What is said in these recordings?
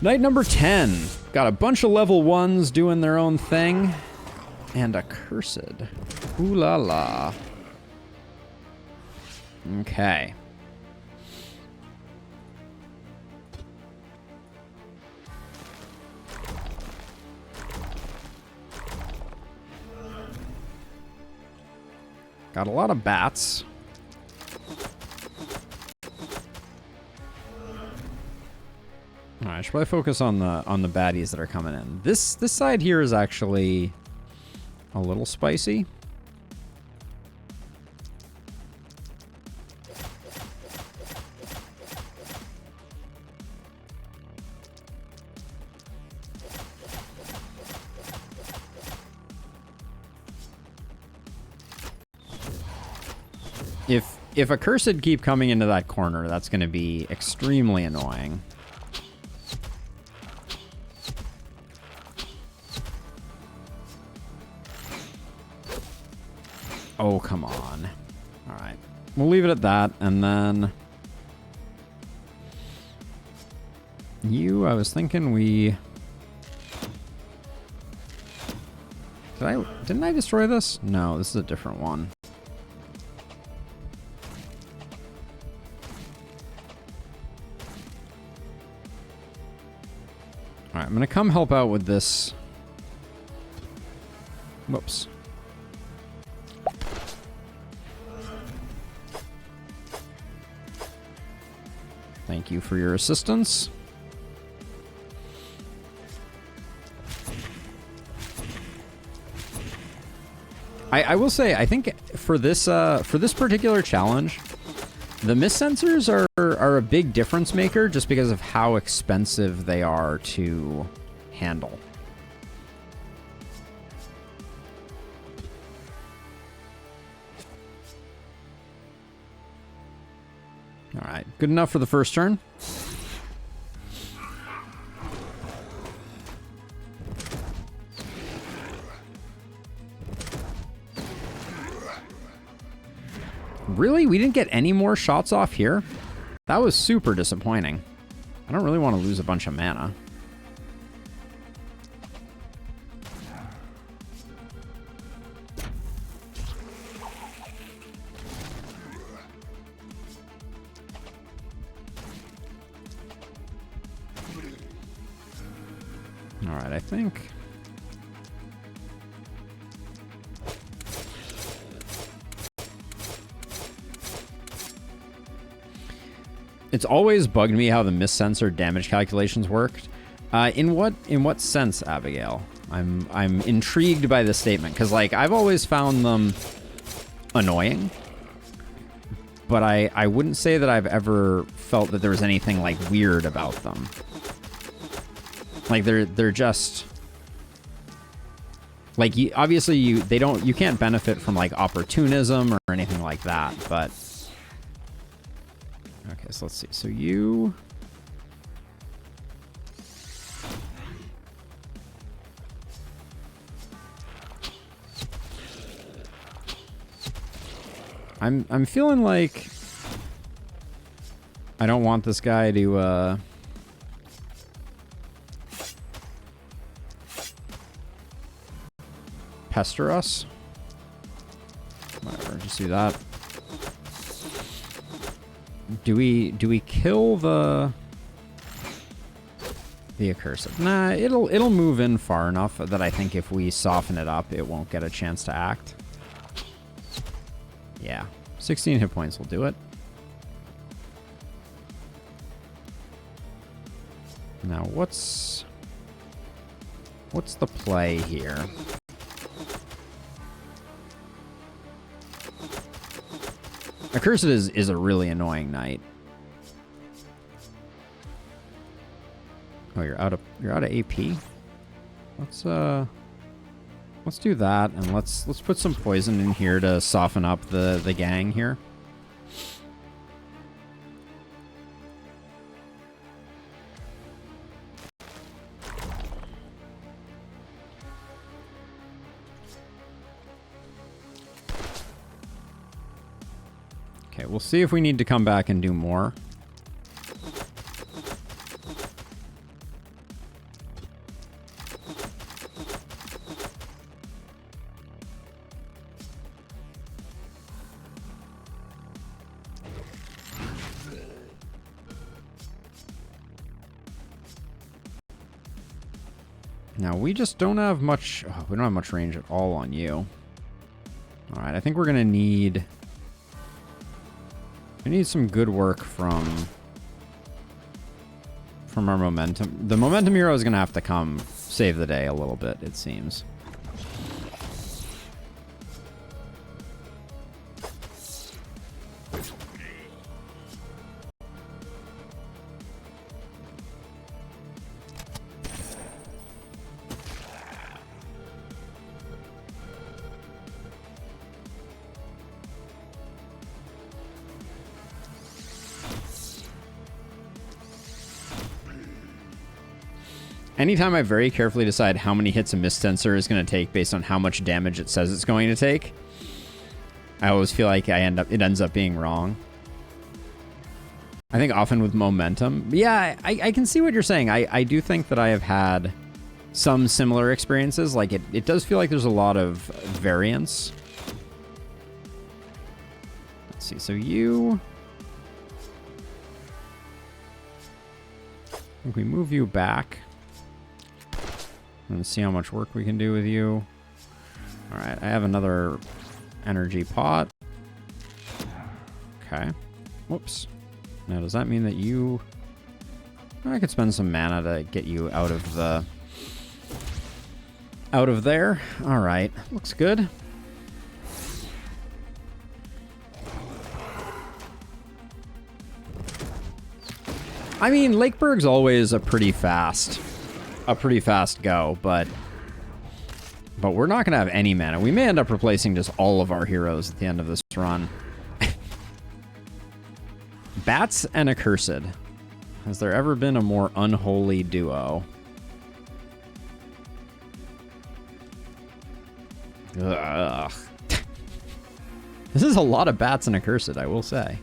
Night number 10. Got a bunch of level 1s doing their own thing. And a cursed. Ooh la la. Okay. Got a lot of bats. Alright, I should probably focus on the baddies that are coming in. This side here is actually a little spicy. If a cursed keep coming into that corner, that's going to be extremely annoying. Oh, come on. All right. We'll leave it at that, and then... I was thinking we... Didn't I destroy this? No, this is a different one. Alright, I'm gonna come help out with this. Whoops. Thank you for your assistance. I will say, I think for this particular challenge, the mist sensors are a big difference maker just because of how expensive they are to handle. All right, good enough for the first turn. Really? We didn't get any more shots off here? That was super disappointing. I don't really want to lose a bunch of mana. All right, I think... It's always bugged me how the mist sensor damage calculations worked. In what sense, Abigail? I'm intrigued by this statement because like I've always found them annoying, but I wouldn't say that I've ever felt that there was anything like weird about them. Like they're just like you can't benefit from like opportunism or anything like that, but. Okay, so let's see. So you... I'm feeling like I don't want this guy to pester us. Whatever, just do that. Do we kill the accursed? Nah, it'll move in far enough that I think if we soften it up, it won't get a chance to act. Yeah, 16 hit points will do it. Now what's the play here? Accursed is a really annoying knight. Oh, you're out of AP. Let's do that, and let's put some poison in here to soften up the gang here. Okay, we'll see if we need to come back and do more. Now, we just don't have much... Oh, we don't have much range at all on you. All right, I think we're going to need... We need some good work from our momentum. The momentum hero is going to have to come save the day a little bit, it seems. Anytime I very carefully decide how many hits a mist sensor is going to take based on how much damage it says it's going to take, I always feel like it ends up being wrong. I think often with momentum. Yeah, I can see what you're saying. I do think that I have had some similar experiences. Like it does feel like there's a lot of variance. Let's see. So you... If we move you back... and see how much work we can do with you. All right, I have another energy pot. Okay. Whoops. Now, does that mean that you... I could spend some mana to get you out of the... out of there. All right, looks good. I mean, Lakeburg's always a pretty fast go, but we're not going to have any mana. We may end up replacing just all of our heroes at the end of this run. Bats and Accursed. Has there ever been a more unholy duo? Ugh. This is a lot of Bats and Accursed, I will say.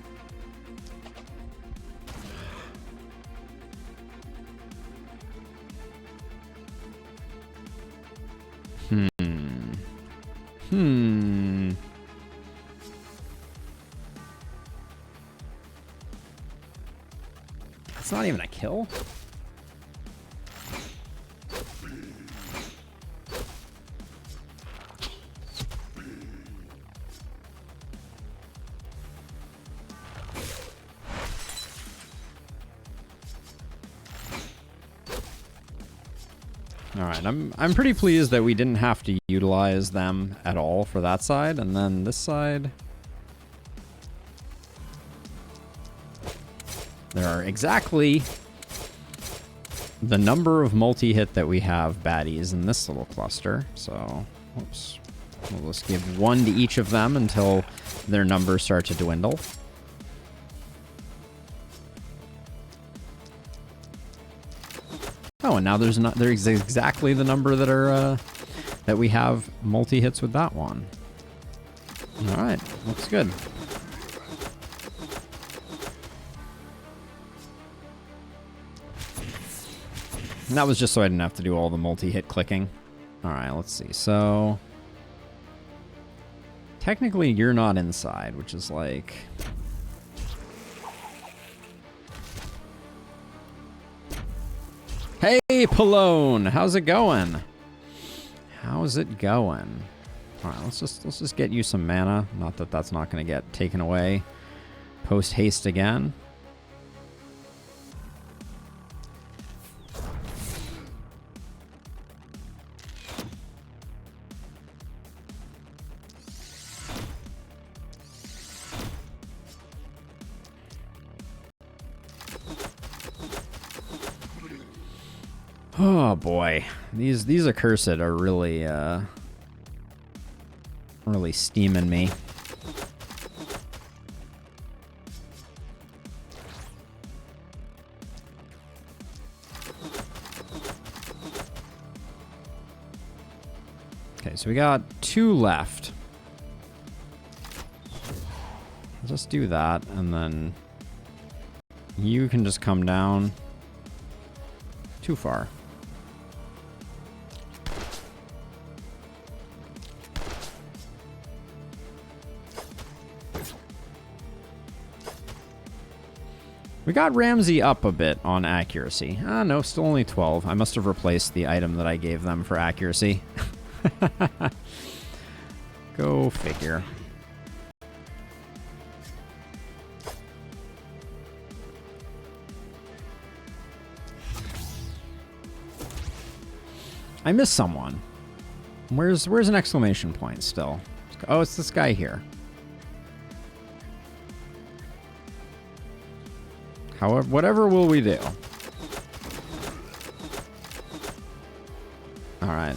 It's not even a kill. All right, I'm pretty pleased that we didn't have to utilize them at all for that side, and then this side. There are exactly the number of multi-hit that we have baddies in this little cluster. So, whoops. We'll just give one to each of them until their numbers start to dwindle. Oh, and now there's exactly the number that are that we have multi-hits with that one. All right, looks good. And that was just so I didn't have to do all the multi-hit clicking. All right, let's see. So technically you're not inside, which is like... Hey, Pallone, how's it going? How's it going? All right, let's just get you some mana. Not that that's not going to get taken away. Post haste again. Oh boy, these Accursed are really really steaming me. Okay, so we got 2 left. I'll just do that, and then you can just come down. Too far. We got Ramsey up a bit on accuracy. Ah, no, still only 12. I must have replaced the item that I gave them for accuracy. Go figure. I missed someone. Where's an exclamation point still? Oh, it's this guy here. However, whatever will we do? All right.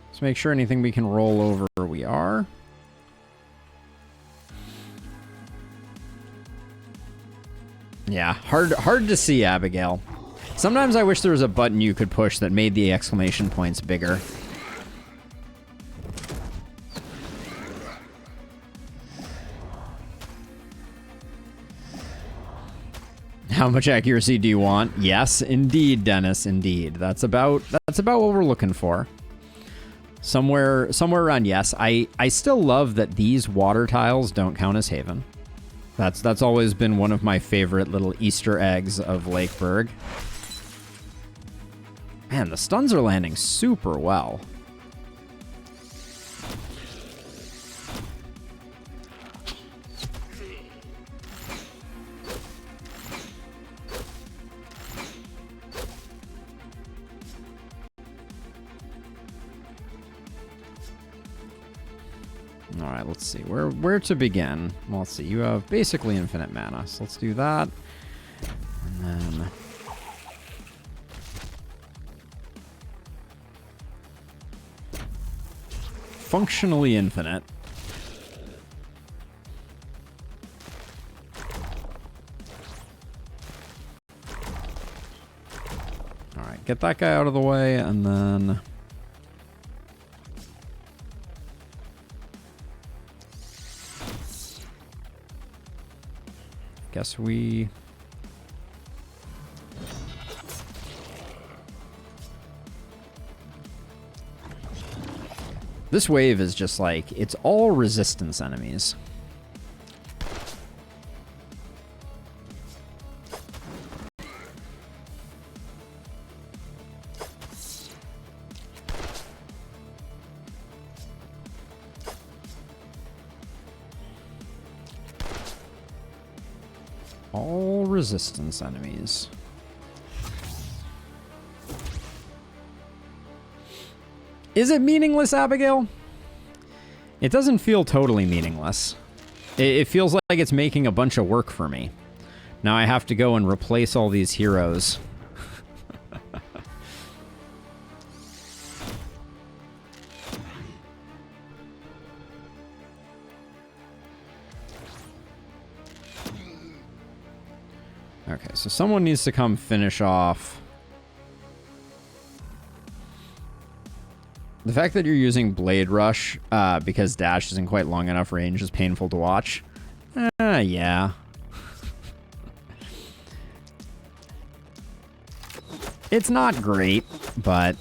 Let's make sure anything we can roll over we are. Yeah, hard to see, Abigail. Sometimes I wish there was a button you could push that made the exclamation points bigger. How much accuracy do you want? Yes, indeed, Dennis, indeed. That's about what we're looking for. Somewhere around yes. I still love that these water tiles don't count as Haven. That's always been one of my favorite little Easter eggs of Lakeburg. Man, the stuns are landing super well. All right, let's see. Where to begin? Well, let's see. You have basically infinite mana, so let's do that. And then... functionally infinite. All right, get that guy out of the way, and then... guess we... This wave is just like, it's all resistance enemies. All resistance enemies. Is it meaningless, Abigail? It doesn't feel totally meaningless. It feels like it's making a bunch of work for me. Now I have to go and replace all these heroes. Okay, so someone needs to come finish off. The fact that you're using Blade Rush because dash isn't quite long enough range is painful to watch. Yeah. It's not great, but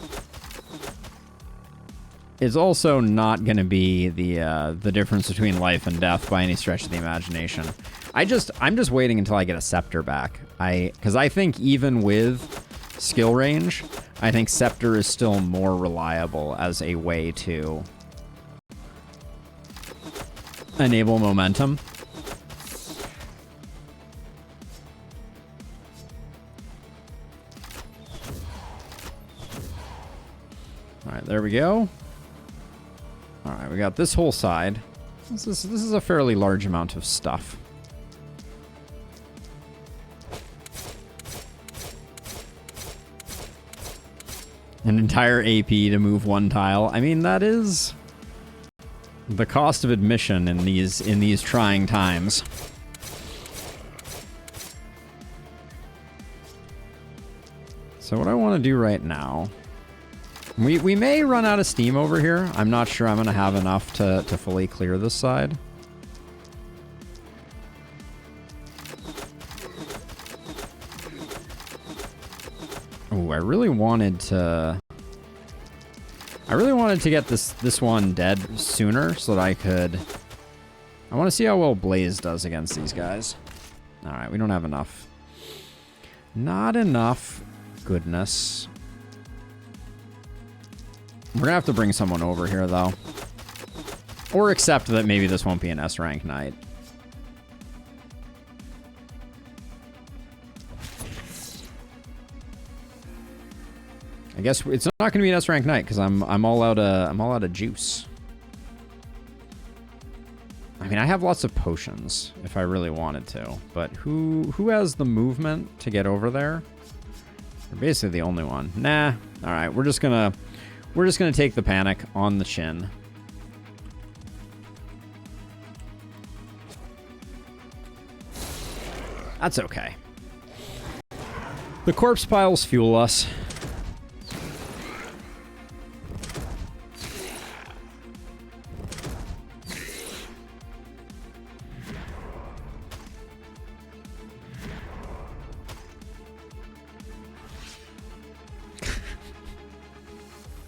it's also not going to be the difference between life and death by any stretch of the imagination. I'm just waiting until I get a Scepter back. Because I think even with skill range, I think Scepter is still more reliable as a way to enable momentum. All right, there we go. All right, we got this whole side. This is a fairly large amount of stuff. An entire AP to move one tile. I mean, that is the cost of admission in these trying times. So what I want to do right now, we may run out of steam over here. I'm not sure I'm going to have enough to fully clear this side. Oh, I really wanted to get this one dead sooner so that I could I want to see how well Blaze does against these guys. All right, we don't have enough. Not enough goodness. We're going to have to bring someone over here, though. Or accept that maybe this won't be an S-rank night. I guess it's not going to be an S-rank night because I'm all out of juice. I mean, I have lots of potions if I really wanted to, but who has the movement to get over there? They're basically the only one. Nah. All right, we're just gonna take the panic on the chin. That's okay. The corpse piles fuel us.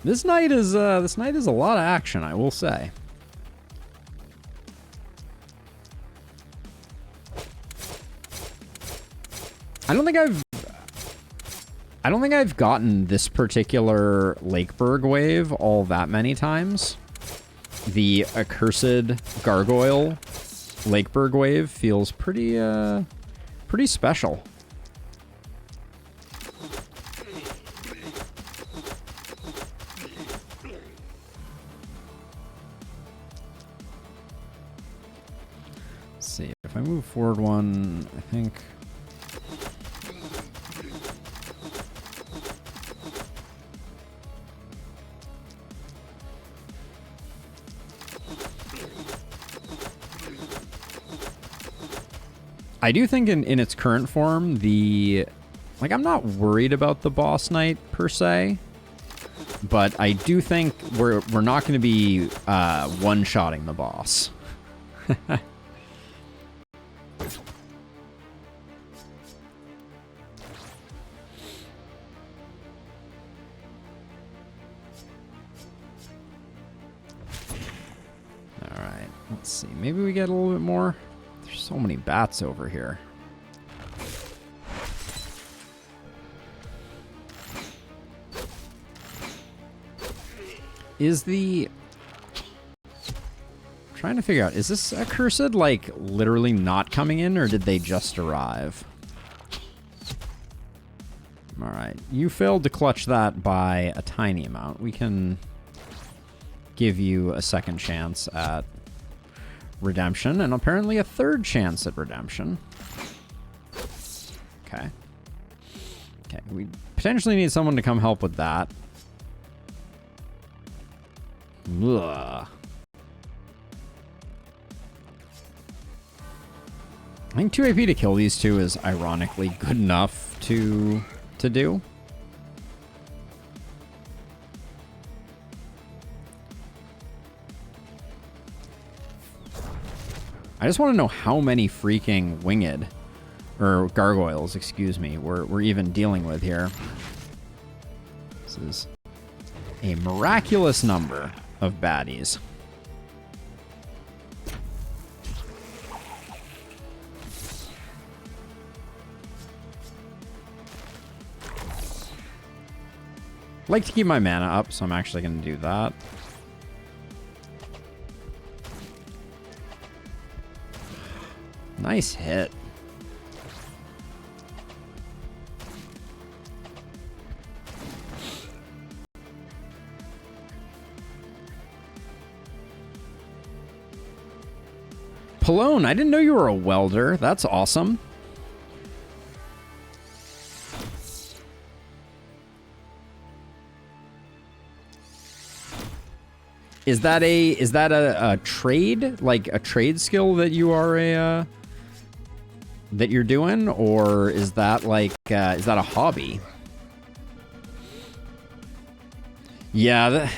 This night is a lot of action, I will say. I don't think I've gotten this particular Lakeberg wave all that many times. The accursed gargoyle Lakeberg wave feels pretty special. See, if I move forward one, I think... I do think in its current form, like, I'm not worried about the boss knight per se, but I do think we're not going to be one-shotting the boss. Alright, let's see. Maybe we get a little bit more. There's so many bats over here. Trying to figure out, is this accursed, like, literally not coming in, or did they just arrive? Alright, you failed to clutch that by a tiny amount. We can give you a second chance at redemption, and apparently a third chance at redemption. Okay. Okay, we potentially need someone to come help with that. Ugh. I think 2 AP to kill these two is ironically good enough to do. I just want to know how many freaking winged, or gargoyles, excuse me, we're even dealing with here. This is a miraculous number of baddies. I like to keep my mana up, so I'm actually going to do that. Nice hit. Pallone, I didn't know you were a welder. That's awesome. Is that a trade, like a trade skill that you are that you're doing, or is that like is that a hobby? Yeah,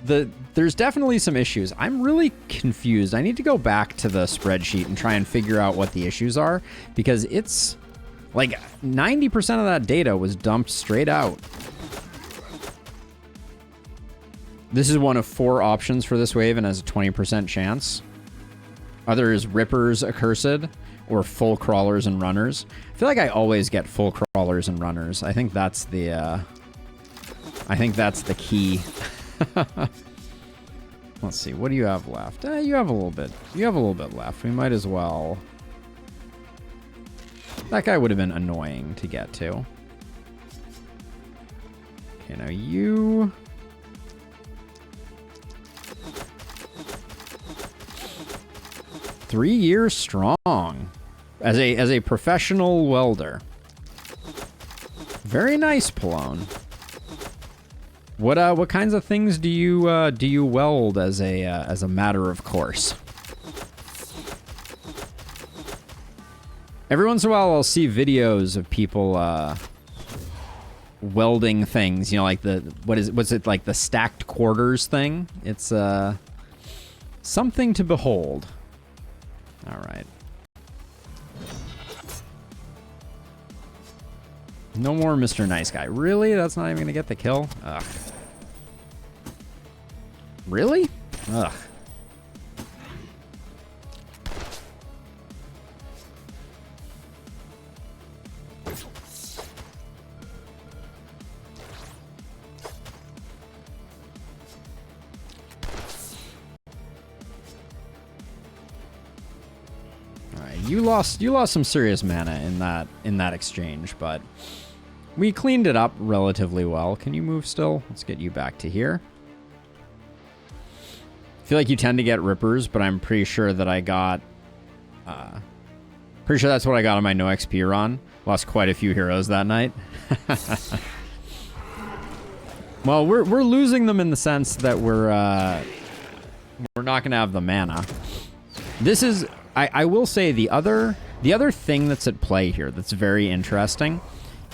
there's definitely some issues. I'm really confused. I need to go back to the spreadsheet and try and figure out what the issues are, because it's like 90% of that data was dumped straight out. This is one of 4 options for this wave and has a 20% chance. Either is rippers accursed or full crawlers and runners. I feel like I always get full crawlers and runners. I think that's the key. Let's see. What do you have left? You have a little bit. You have a little bit left. We might as well. That guy would have been annoying to get to. Okay, now you. Three years strong as a professional welder. Very nice, Pallone. What kinds of things do you weld as a matter of course? Every once in a while, I'll see videos of people welding things. You know, like what's it like the stacked quarters thing? It's something to behold. All right. No more Mr. Nice Guy. Really? That's not even gonna get the kill? Ugh. Really? Ugh. You lost some serious mana in that exchange, but we cleaned it up relatively well. Can you move still? Let's get you back to here. I feel like you tend to get rippers, but I'm pretty sure that I got pretty sure that's what I got on my no XP run. Lost quite a few heroes that night. Well, we're losing them in the sense that we're not gonna have the mana. This is I will say the other thing that's at play here that's very interesting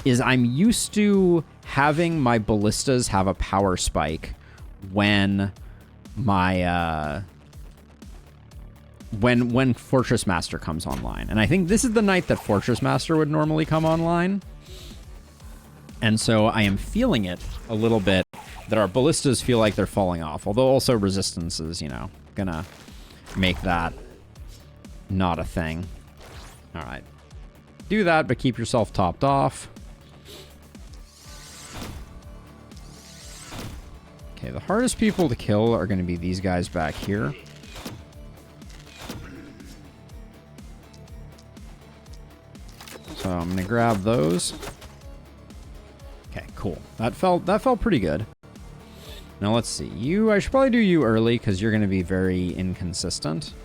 is I'm used to having my ballistas have a power spike when my when Fortress Master comes online. And I think this is the night that Fortress Master would normally come online. And so I am feeling it a little bit that our ballistas feel like they're falling off, although also resistance is, you know, gonna make that not a thing. All right. Do that, but keep yourself topped off. Okay, the hardest people to kill are going to be these guys back here. So I'm going to grab those. Okay, cool. That felt pretty good. Now let's see. I should probably do you early because you're going to be very inconsistent.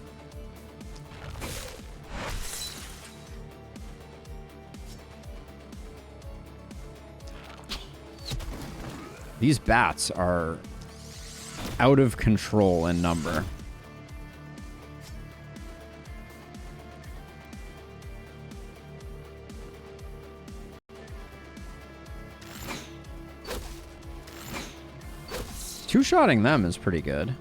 These bats are out of control in number. Two-shotting them is pretty good.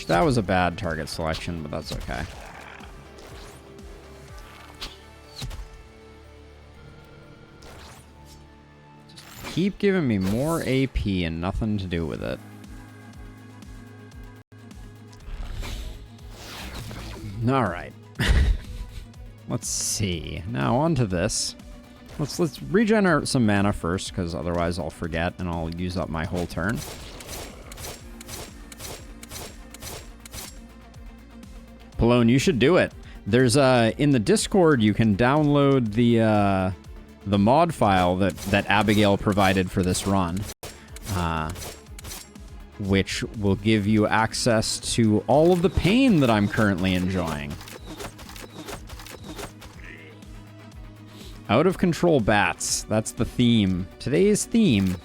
That was a bad target selection, but that's okay. Keep giving me more AP and nothing to do with it. All right. Let's see. Now on to this. Let's regenerate some mana first, because otherwise I'll forget and I'll use up my whole turn. Pallone, you should do it. There's in the Discord you can download the mod file that Abigail provided for this run, which will give you access to all of the pain that I'm currently enjoying. Out of control bats. That's the theme. Today's theme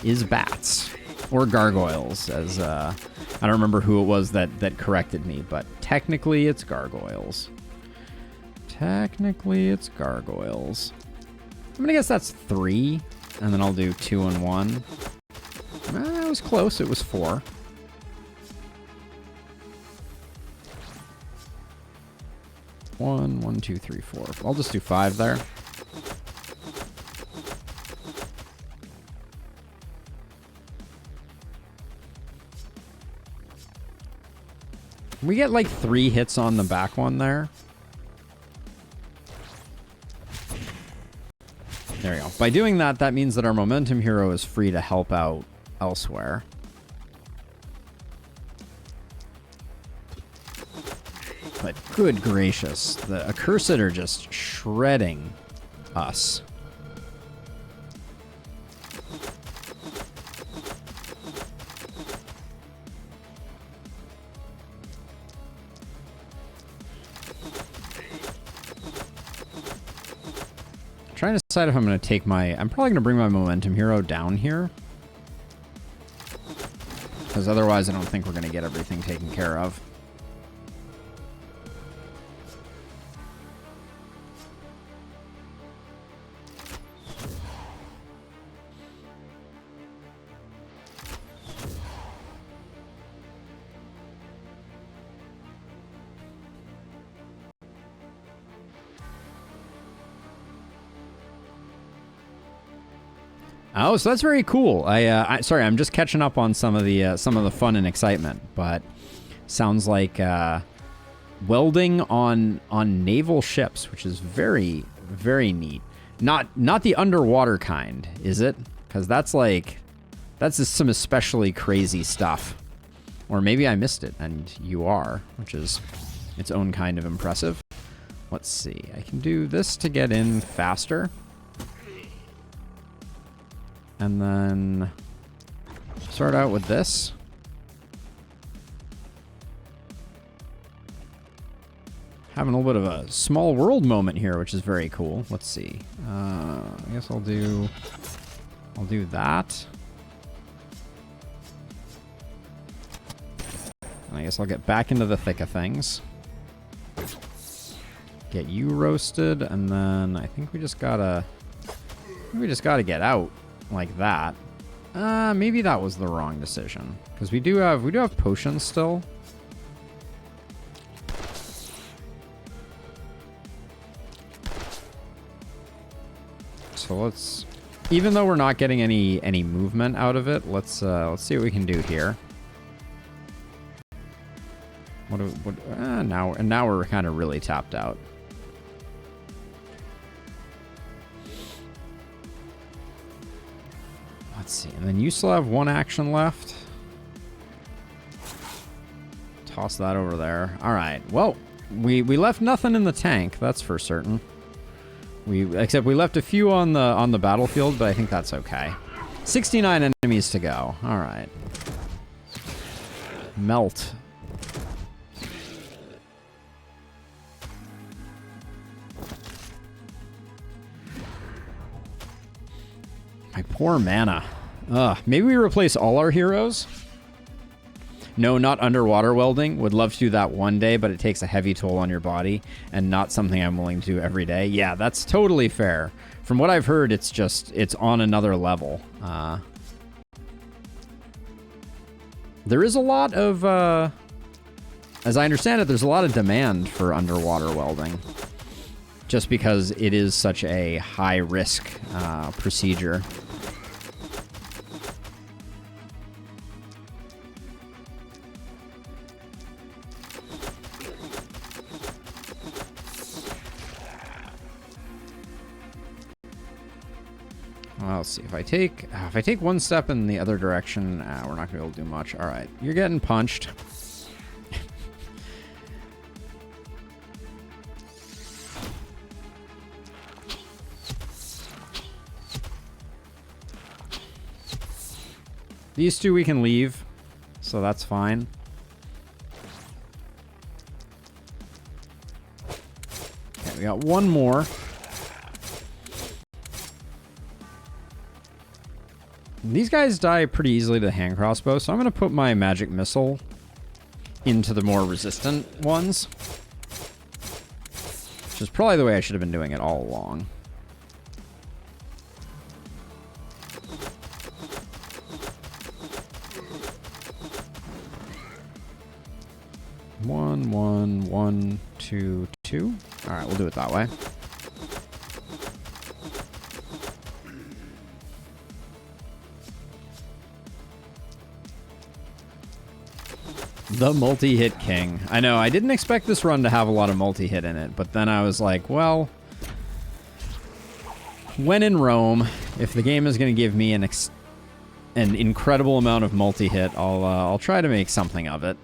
is bats. Or gargoyles, as I don't remember who it was that corrected me, but technically it's gargoyles. Technically it's gargoyles. I'm gonna guess that's 3, and then I'll do 2 and 1. That was close, it was 4. One, 2, 3, 4. I'll just do 5 there. We get like 3 hits on the back one there. There we go. By doing that, that means that our momentum hero is free to help out elsewhere. But good gracious, the Accursed are just shredding us. Trying to decide if I'm going to take my... I'm probably going to bring my momentum hero down here. Because otherwise I don't think we're going to get everything taken care of. Oh, so that's very cool. Sorry, I'm just catching up on some of the fun and excitement, but sounds like welding on naval ships, which is very, very neat. Not the underwater kind, is it? Because that's just some especially crazy stuff. Or maybe I missed it and you are, which is its own kind of impressive. Let's see. I can do this to get in faster. And then start out with this. Having a little bit of a small world moment here, which is very cool. Let's see. I guess I'll do that. And I guess I'll get back into the thick of things. Get you roasted, and then I think we just gotta get out. Like that. Maybe that was the wrong decision. Because we do have potions still. So let's, even though we're not getting any movement out of it, let's see what we can do here. Now we're kind of really tapped out. Let's see, and then you still have 1 action left. Toss that over there. All right. Well, we left nothing in the tank, that's for certain. Except we left a few on the battlefield, but I think that's okay. 69 enemies to go. All right. Melt. My poor mana. Maybe we replace all our heroes? No, not underwater welding. Would love to do that one day, but it takes a heavy toll on your body and not something I'm willing to do every day. Yeah, that's totally fair. From what I've heard, it's on another level. There is a lot of, as I understand it, there's a lot of demand for underwater welding. Just because it is such a high-risk procedure. Well, let's see. If I take one step in the other direction, we're not gonna be able to do much. All right, you're getting punched. These two we can leave, so that's fine. Okay, we got one more. These guys die pretty easily to the hand crossbow, so I'm going to put my magic missile into the more resistant ones. Which is probably the way I should have been doing it all along. One, two, two. All right, we'll do it that way. The multi-hit king. I know, I didn't expect this run to have a lot of multi-hit in it, but then I was like, well, when in Rome, if the game is going to give me an incredible amount of multi-hit, I'll try to make something of it.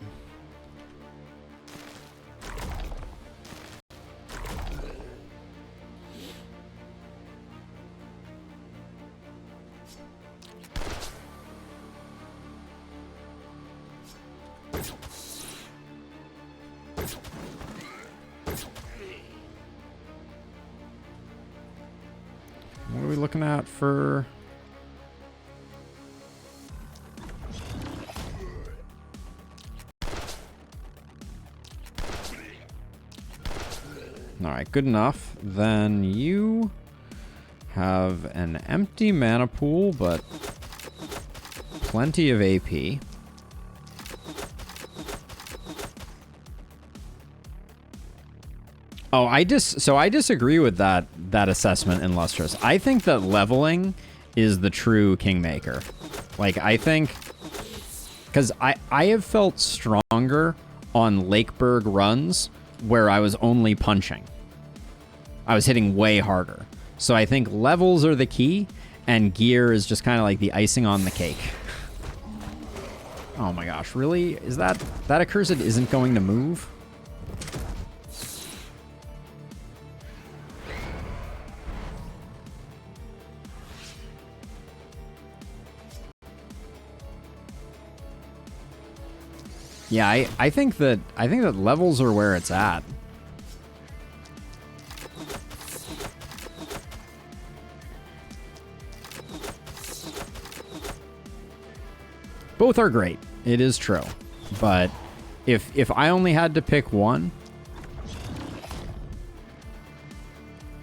What are we looking at for... Alright, good enough. Then you have an empty mana pool, but plenty of AP. Oh, I disagree with that assessment in Lustrous. I think that leveling is the true kingmaker. Like, I think... Because I have felt stronger on Lakeburg runs where I was only punching. I was hitting way harder. So I think levels are the key, and gear is just kind of like the icing on the cake. Oh my gosh, really? Is that accursed isn't going to move? Yeah, I think that levels are where it's at. Both are great. It is true. But if I only had to pick one...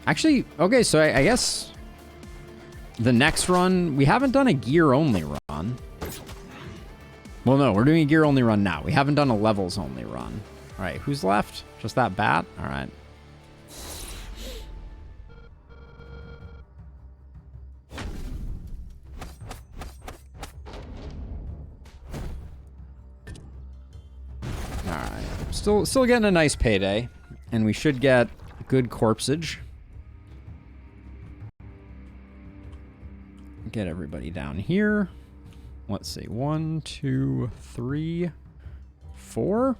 Actually, okay, so I guess the next run, we haven't done a gear-only run. Well, no, we're doing a gear-only run now. We haven't done a levels-only run. All right, who's left? Just that bat? All right. All right. Still getting a nice payday, and we should get good corpsage. Get everybody down here. Let's see, 1, 2, 3, 4.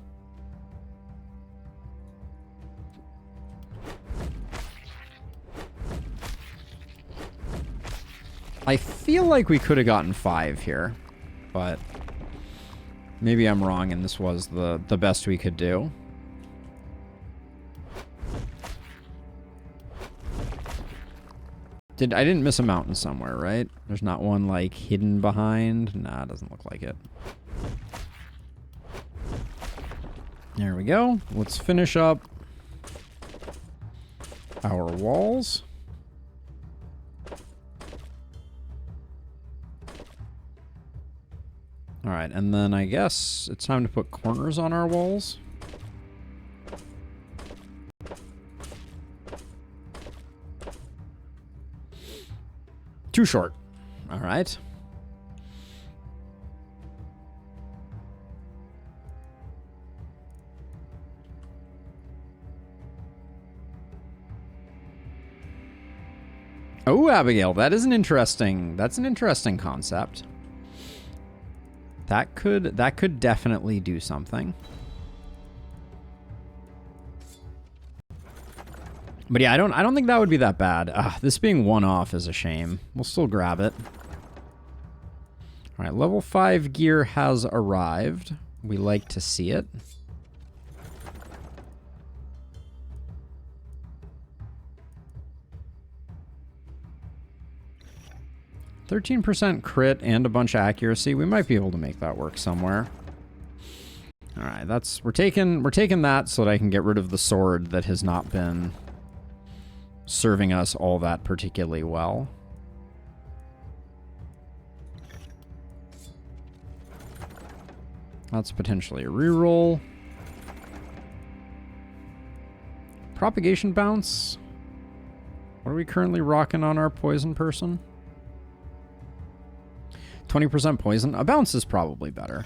I feel like we could have gotten 5 here, but maybe I'm wrong and this was the best we could do. I didn't miss a mountain somewhere, right? There's not one, like, hidden behind? Nah, it doesn't look like it. There we go. Let's finish up our walls. All right, and then I guess it's time to put corners on our walls. Too short. All right. Oh, Abigail, that's an interesting concept. That could definitely do something. But yeah, I don't think that would be that bad. This being one off is a shame. We'll still grab it. All right, level 5 gear has arrived. We like to see it. %, crit and a bunch of accuracy. We might be able to make that work somewhere. All right, we're taking that so that I can get rid of the sword that has not been serving us all that particularly well. That's potentially a reroll. Propagation bounce. What are we currently rocking on our poison person? 20% poison. A bounce is probably better.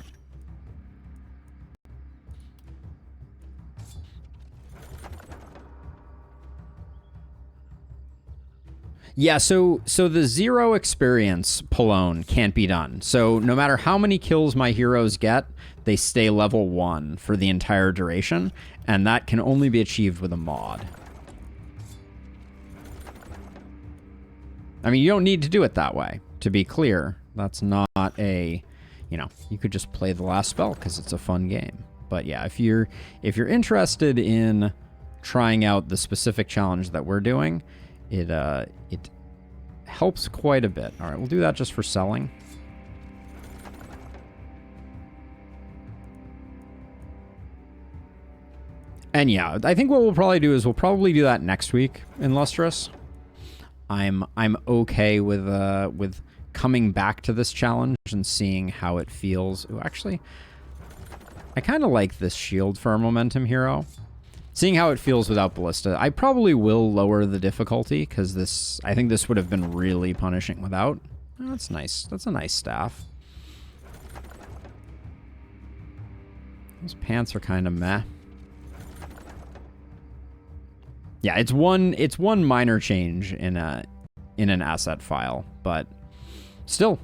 Yeah, so the 0 experience Pallone can't be done. So no matter how many kills my heroes get, they stay level 1 for the entire duration, and that can only be achieved with a mod. I mean, you don't need to do it that way, to be clear. That's not a, you know, you could just play the last spell because it's a fun game. But yeah, if you're interested in trying out the specific challenge that we're doing, it helps quite a bit. All right, we'll do that just for selling. And yeah, I think what we'll probably do is we'll probably do that next week in Lustrous. I'm okay with coming back to this challenge and seeing how it feels. Ooh, actually, I kind of like this shield for our momentum hero. Seeing how it feels without Ballista. I probably will lower the difficulty because I think this would have been really punishing without. Oh, that's nice. That's a nice staff. Those pants are kind of meh. Yeah, it's one minor change in an asset file, but still,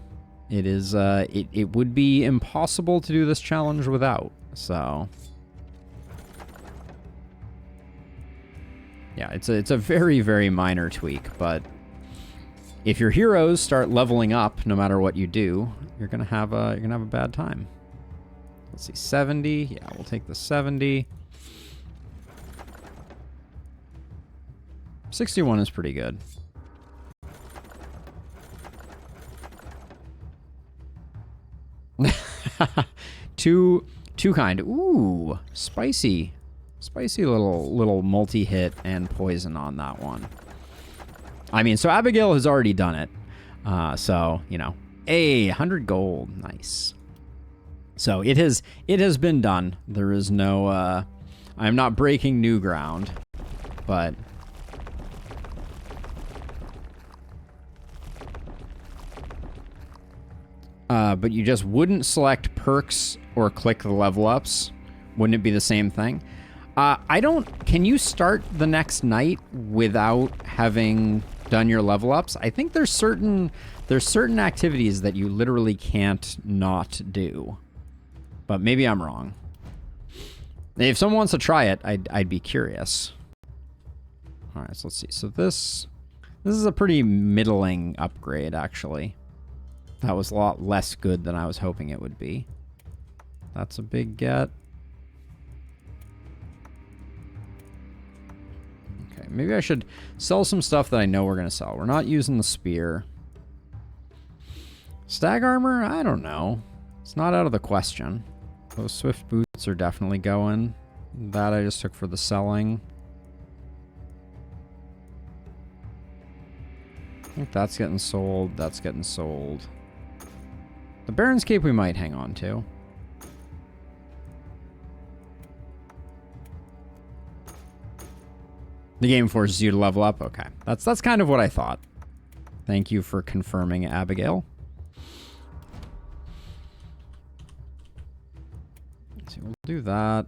it is it would be impossible to do this challenge without. So yeah, it's a very, very minor tweak, but if your heroes start leveling up no matter what you do, you're gonna have a bad time. Let's see, 70. Yeah, we'll take the 70. 61 is pretty good. Too kind. Ooh, spicy. Spicy little multi-hit and poison on that one. I mean, so Abigail has already done it. So, you know, 100 gold. Nice. So it has been done. There is no, I'm not breaking new ground, but you just wouldn't select perks or click the level ups. Wouldn't it be the same thing? Can you start the next night without having done your level ups? I think there's certain activities that you literally can't not do. But maybe I'm wrong. If someone wants to try it, I'd be curious. All right, so let's see. So this is a pretty middling upgrade, actually. That was a lot less good than I was hoping it would be. That's a big get. Okay, maybe I should sell some stuff that I know we're going to sell. We're not using the spear. Stag armor? I don't know. It's not out of the question. Those swift boots are definitely going. That I just took for the selling. I think that's getting sold. That's getting sold. The Baron's Cape we might hang on to. The game forces you to level up? Okay. That's kind of what I thought. Thank you for confirming, Abigail. Let's see, we'll do that.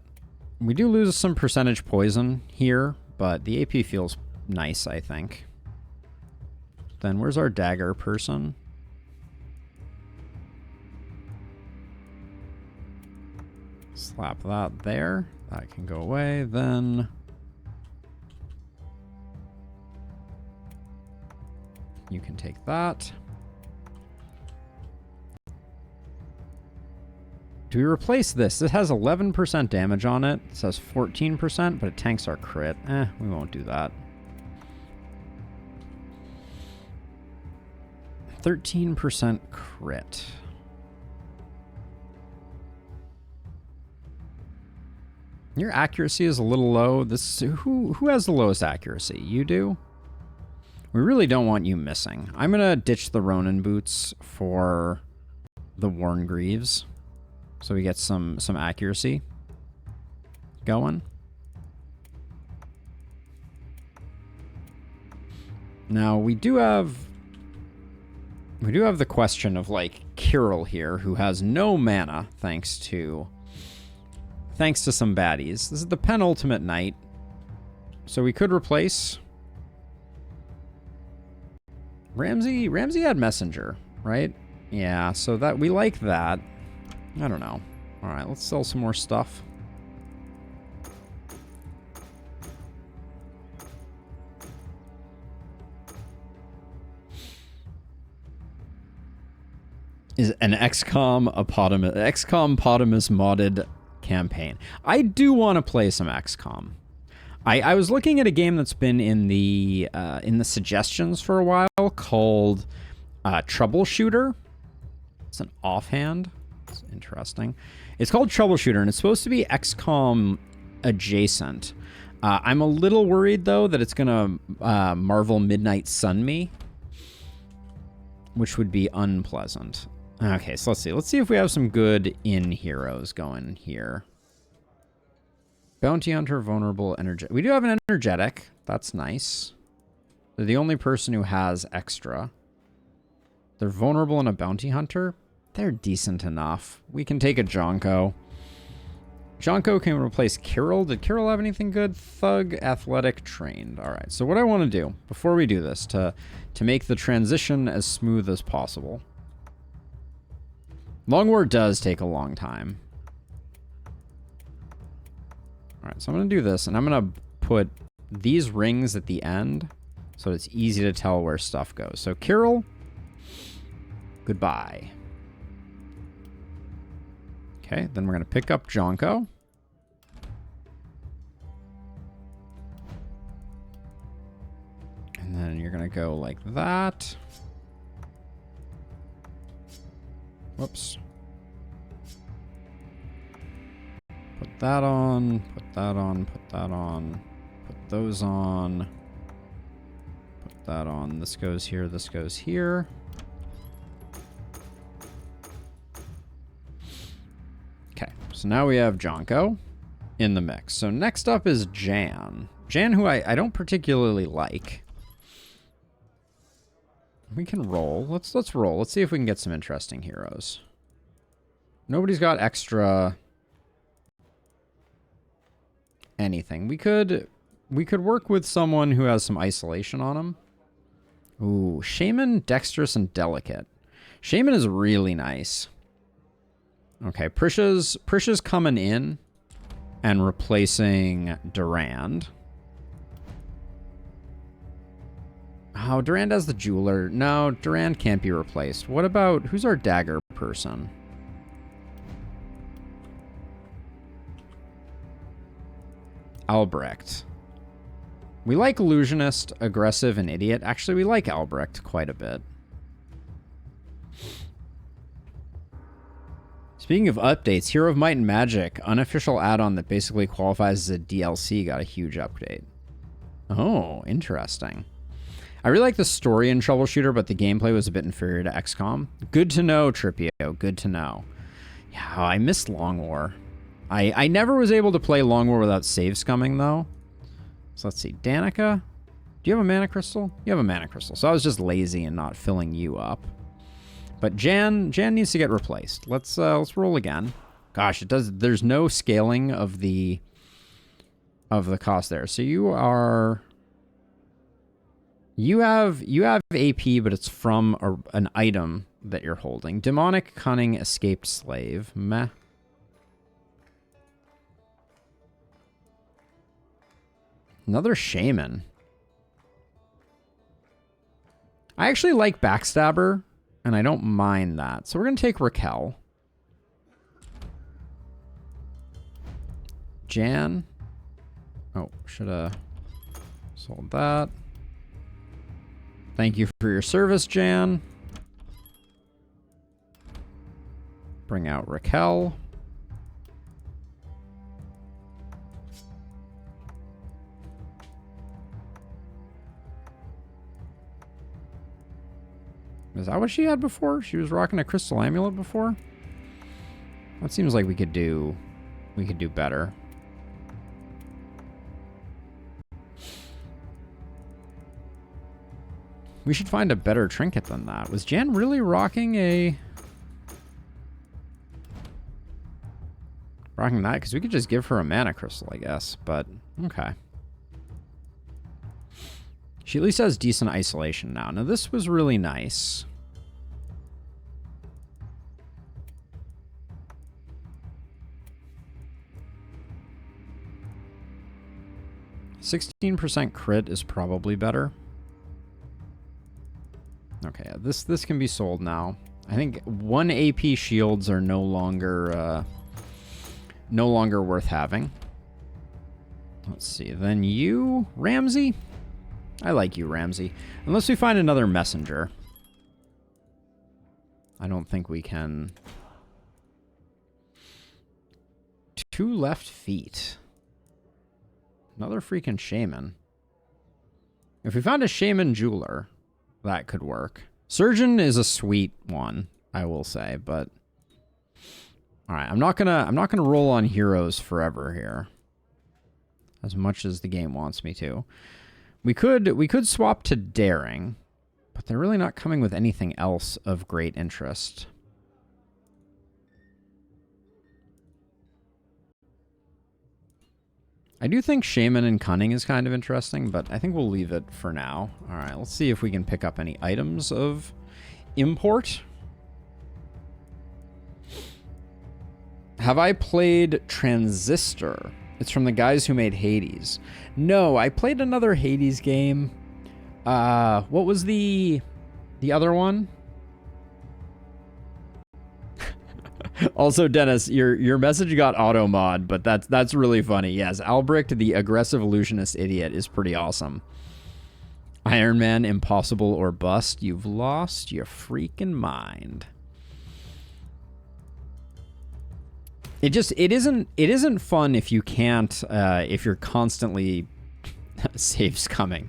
We do lose some percentage poison here, but the AP feels nice, I think. Then where's our dagger person? Slap that there. That can go away. Then you can take that. Do we replace this? It has 11% damage on it. It says 14%, but it tanks our crit. We won't do that. 13% crit. Your accuracy is a little low. Who has the lowest accuracy? You do? We really don't want you missing. I'm gonna ditch the Ronin boots for the Worn Greaves, so we get some accuracy going. Now we do have the question of like Kirill here, who has no mana thanks to some baddies. This is the penultimate night, so we could replace. Ramsey had messenger, right? Yeah, so that we like that. I don't know. All right, let's sell some more stuff. Is an XCOM-potamus modded campaign. I do want to play some XCOM. I was looking at a game that's been in the suggestions for a while called Troubleshooter. It's an offhand. It's interesting. It's called Troubleshooter, and it's supposed to be XCOM adjacent. I'm a little worried, though, that it's going to Marvel Midnight Sun me, which would be unpleasant. Okay, so let's see. Let's see if we have some good heroes going here. Bounty Hunter, vulnerable, energetic. We do have an energetic. That's nice. They're the only person who has extra. They're vulnerable and a bounty hunter. They're decent enough. We can take a Jonko. Jonko can replace Kirill. Did Kirill have anything good? Thug, athletic, trained. All right. So what I want to do before we do this to make the transition as smooth as possible. Long War does take a long time. All right, so I'm going to do this, and I'm going to put these rings at the end so it's easy to tell where stuff goes. So Kirill, goodbye. Okay, then we're going to pick up Jonko. And then you're going to go like that. Whoops. Put that on, put that on, put that on, put those on, put that on. This goes here, this goes here. Okay, so now we have Jonko in the mix. So next up is Jan. Jan, who I don't particularly like. We can roll. Let's roll. Let's see if we can get some interesting heroes. Nobody's got extra anything. We could work with someone who has some isolation on him. Ooh, Shaman, dexterous, and delicate. Shaman is really nice. Okay, Prisha's coming in and replacing Durand. Oh, Durand has the jeweler. No, Durand can't be replaced. What about, who's our dagger person? Albrecht. We like illusionist, aggressive, and idiot. Actually, we like Albrecht quite a bit. Speaking of updates, Hero of Might and Magic, unofficial add-on that basically qualifies as a DLC, got a huge update. Oh, interesting. I really like the story in Troubleshooter, but the gameplay was a bit inferior to XCOM. Good to know, Tripio. Good to know. Yeah, I missed Long War. I never was able to play Long War without save scumming, though. So let's see. Danica, do you have a mana crystal? You have a mana crystal. So I was just lazy and not filling you up. But Jan needs to get replaced. Let's roll again. Gosh, it does. There's no scaling of the cost there. So you have AP, but it's from an item that you're holding. Demonic, cunning, escaped slave. Meh. Another shaman. I actually like backstabber, and I don't mind that. So we're going to take Raquel. Jan. Oh, should have sold that. Thank you for your service, Jan. Bring out Raquel. Is that what she had before? She was rocking a crystal amulet before? That seems like we could do better. We should find a better trinket than that. Was Jan really rocking that? Because we could just give her a mana crystal, I guess. But, okay. She at least has decent isolation now. Now, this was really nice. %16% crit is probably better. Okay, this can be sold now. I think 1 AP shields are no longer worth having. Let's see. Then you, Ramsey? I like you, Ramsey. Unless we find another messenger. I don't think we can. 2 left feet. Another freaking shaman. If we found a shaman jeweler, that could work. Surgeon is a sweet one, I will say, but all right, I'm not gonna roll on heroes forever here. As much as the game wants me to. We could swap to daring, but they're really not coming with anything else of great interest. I do think Shaman and Cunning is kind of interesting, but I think we'll leave it for now. All right, let's see if we can pick up any items of import. Have I played Transistor? It's from the guys who made Hades. No, I played another Hades game. What was the other one? Also, Dennis, your message got auto mod, but that's really funny. Yes, Albrecht, the aggressive illusionist idiot, is pretty awesome. Iron Man, impossible or bust. You've lost your freaking mind. It isn't fun if you can't if you're constantly save scumming.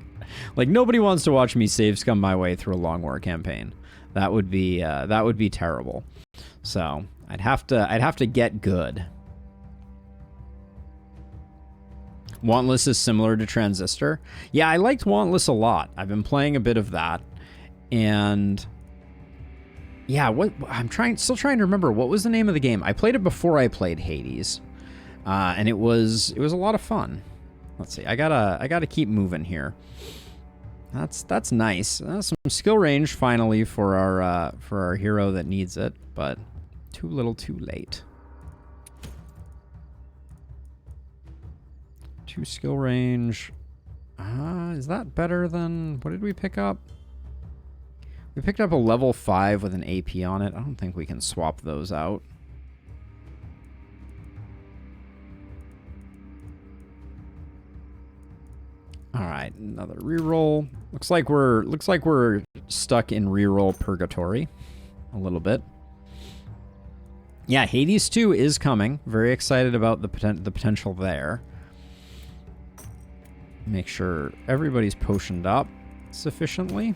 Like, nobody wants to watch me save scum my way through a long war campaign. That would be terrible. So I'd have to get good. Wantless is similar to Transistor. Yeah, I liked Wantless a lot. I've been playing a bit of that, and yeah, I'm still trying to remember what was the name of the game. I played it before I played Hades, and it was a lot of fun. Let's see. I gotta keep moving here. That's nice. Some skill range finally for our hero that needs it, but too little, too late. 2 skill range. Is that better than what did we pick up? We picked up a level 5 with an AP on it. I don't think we can swap those out. All right, another reroll. Looks like we're stuck in reroll purgatory a little bit. Yeah, Hades 2 is coming. Very excited about the potential there. Make sure everybody's potioned up sufficiently.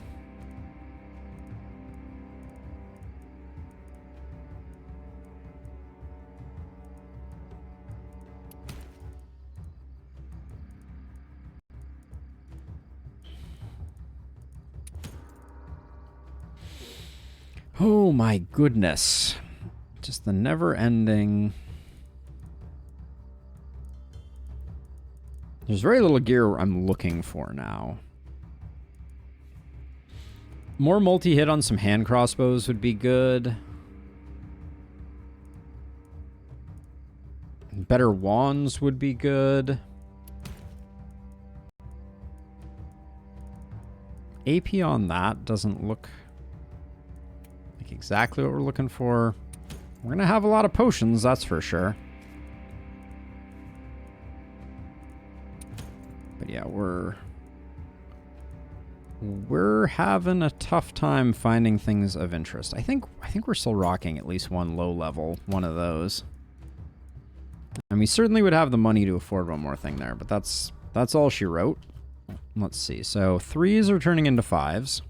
Oh my goodness. Just the never-ending. There's very little gear I'm looking for now. More multi-hit on some hand crossbows would be good. Better wands would be good. AP on that doesn't look like exactly what we're looking for. We're gonna have a lot of potions, that's for sure. But yeah, we're having a tough time finding things of interest. I think we're still rocking at least one low level, one of those. And we certainly would have the money to afford one more thing there, but that's all she wrote. Let's see. So 3s are turning into 5s.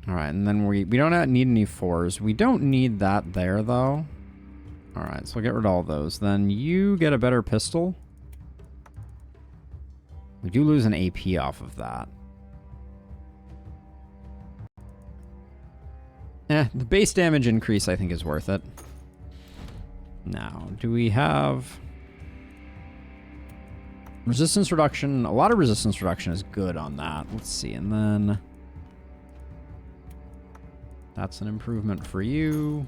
All right, and then we don't need any 4s. We don't need that there, though. All right, so we'll get rid of all those. Then you get a better pistol. We do lose an AP off of that. The base damage increase, I think, is worth it. Now, do we have resistance reduction? A lot of resistance reduction is good on that. Let's see. And then that's an improvement for you.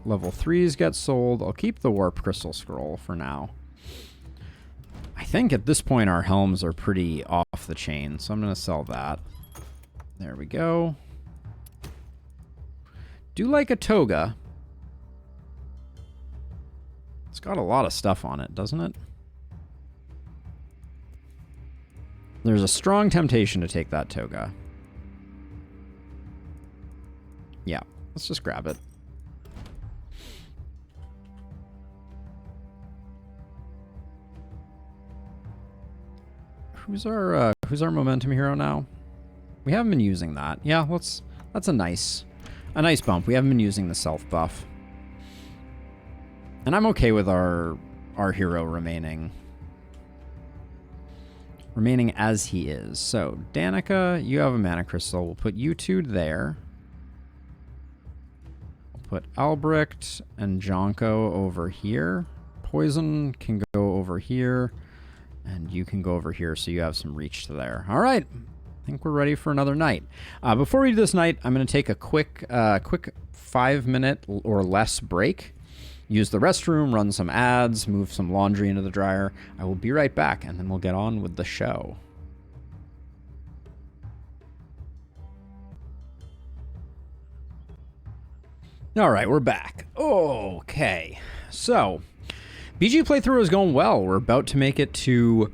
Level 3s get sold. I'll keep the warp crystal scroll for now. I think at this point our helms are pretty off the chain, so I'm going to sell that. There we go. Do like a toga. It's got a lot of stuff on it, doesn't it? There's a strong temptation to take that toga. Yeah, let's just grab it. Who's our momentum hero now? We haven't been using that. Yeah, that's a nice bump. We haven't been using the self buff. And I'm okay with our hero remaining as he is. So, Danica, you have a mana crystal. We'll put you two there. We'll put Albrecht and Jonko over here. Poison can go over here. And you can go over here so you have some reach to there. All right. I think we're ready for another night. Before we do this night, I'm going to take a quick 5-minute or less break. Use the restroom, run some ads, move some laundry into the dryer. I will be right back, and then we'll get on with the show. All right, we're back. Okay. So, BG playthrough is going well. We're about to make it to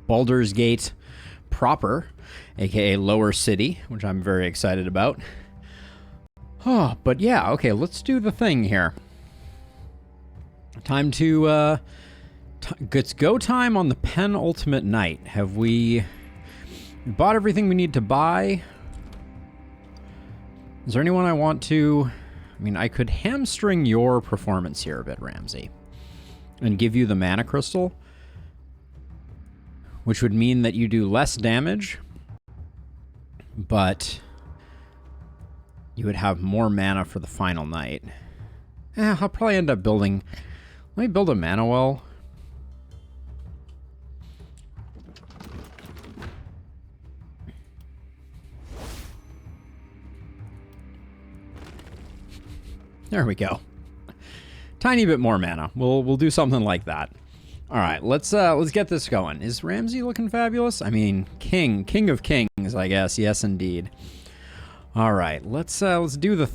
Baldur's Gate proper, aka Lower City, which I'm very excited about. Oh, but yeah, okay, let's do the thing here. Time to it's go time on the penultimate night. Have we bought everything we need to buy? Is there anyone I want to... I mean, I could hamstring your performance here a bit, Ramsey, and give you the mana crystal, which would mean that you do less damage, but you would have more mana for the final night. I'll probably end up building... Let me build a mana well. There we go. Tiny bit more mana. We'll do something like that. All right, let's get this going. Is Ramsey looking fabulous? I mean, king of kings, I guess. Yes, indeed. All right, let's do the